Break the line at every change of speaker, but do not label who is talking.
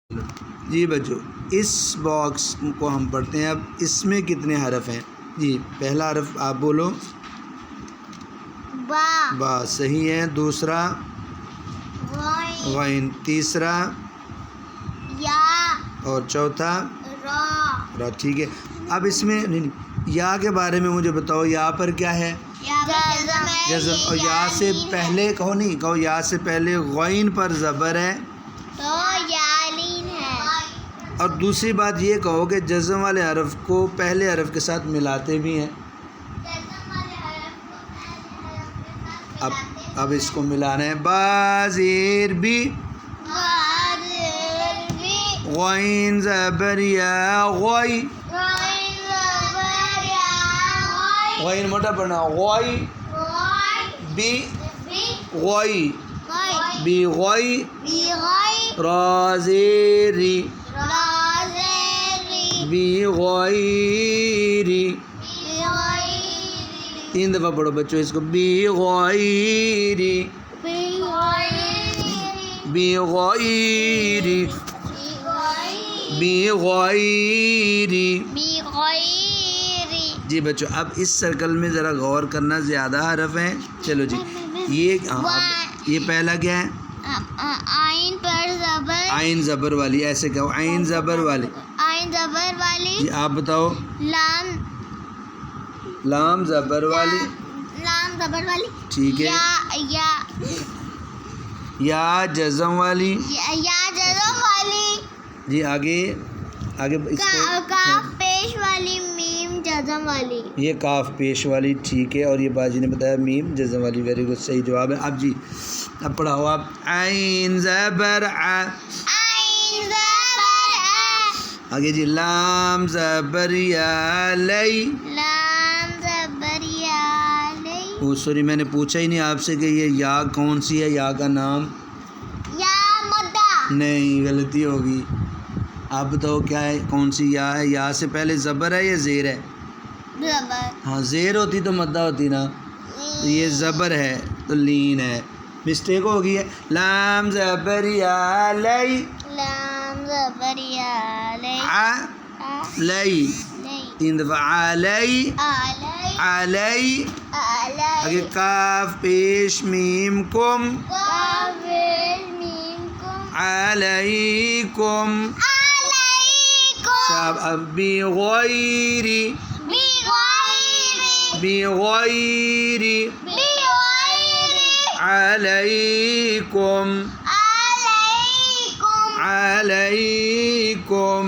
جی بچوں اس باکس کو ہم پڑھتے ہیں. اب اس میں کتنے حرف ہیں؟ جی پہلا حرف آپ بولو. با صحیح ہے. دوسرا غین. تیسرا
یا
اور چوتھا را. ٹھیک ہے. اب اس میں یا کے بارے میں مجھے بتاؤ. یا پر کیا ہے؟ جزم. اور یا سے پہلے کہو نہیں کہو یا سے پہلے غین پر زبر ہے
تو یالین ہے.
اور دوسری بات یہ کہو کہ جزم والے حرف کو پہلے حرف کے ساتھ ملاتے بھی ہیں. اب اس کو ملانا ہے. با زیر بھی غین زبر یا غوی. غین موٹا پڑھنا. غوی بی غوی بی غوی را زیری بی غویری. 3 دفعہ پڑھو بچوں اس کو. بی غویری بی غویری بی غویری. جی بچوں اب اس سرکل میں ذرا غور کرنا. زیادہ حرف ہیں. چلو جی یہ پہلا کیا ہے؟
آئین پر زبر.
عین زبر والی. ایسے کہو عین زبر والی.
آئین زبر والی.
جی آپ بتاؤ. لام زبر والی.
لام زبر والی.
ٹھیک ہے. یا جزم والی.
یا جزم والی.
جی آگے اس کو
کاف پیش والی. میم جزم والی.
یہ کاف پیش والی. ٹھیک ہے. اور یہ باجی نے بتایا میم جزم والی. Very good. صحیح جواب ہے. اب جی اب پڑھاؤ آپ. عین زبر ع.
عین زبر ع.
آگے جی لام زبر یا لئی.
لام زبر یا لئی.
او سوری میں نے پوچھا ہی نہیں آپ سے کہ یہ یا کون سی ہے. یا کا نام
یا مدہ.
نہیں غلطی ہوگی. آپ بتاؤ کیا ہے کون سی یا ہے؟ یا سے پہلے زبر ہے یا زیر ہے؟
زبر.
ہاں زیر ہوتی تو مدہ ہوتی نا. تو یہ زبر ہے تو لین ہے. مسٹیک ہو گئی ہے. لام زبر یا لئی.
لام زبر یا لئی.
لئی.
لئی.
3 دفعہ علی
علی.
علی.
علی.
آگے کاف پیش میم کم.
کاف پیش میم کم.
علیکم.
علیکم.
شاب. اب بی غیری.
بغیری.
بغیری.
بغیری.
علیکم.
علیکم.
علیکم.